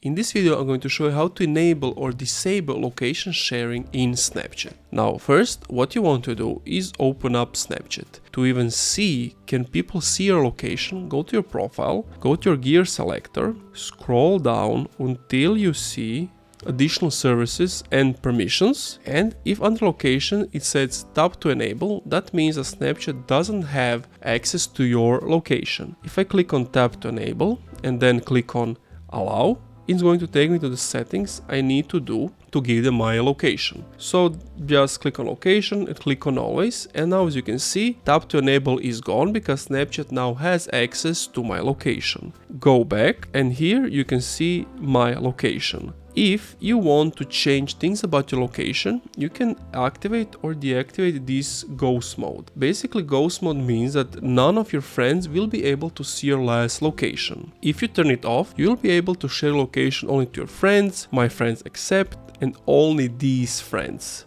In this video I'm going to show you how to enable or disable location sharing in Snapchat. Now first, what you want to do is open up Snapchat. To even see, can people see your location, go to your profile, go to your gear selector, scroll down until you see additional services and permissions, and if under location it says tap to enable, that means that Snapchat doesn't have access to your location. If I click on tap to enable and then click on allow, it's going to take me to the settings I need to do to give them my location. So just click on location and click on always, and now as you can see, tap to enable is gone because Snapchat now has access to my location. Go back and here you can see my location. If you want to change things about your location, you can activate or deactivate this ghost mode. Basically, ghost mode means that none of your friends will be able to see your last location. If you turn it off, you will be able to share location only to your friends, my friends accept, and only these friends.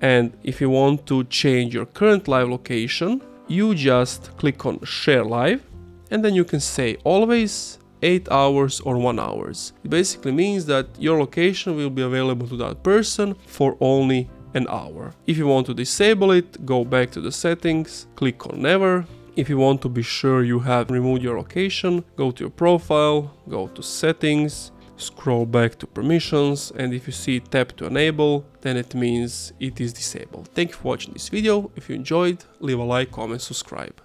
And if you want to change your current live location, you just click on share live, and then you can say always, 8 hours or 1 hour. It basically means that your location will be available to that person for only an hour. If you want to disable it, go back to the settings, click on never. If you want to be sure you have removed your location, go to your profile, go to settings, scroll back to permissions, and if you see tap to enable, then it means it is disabled. Thank you for watching this video. If you enjoyed, leave a like, comment, subscribe.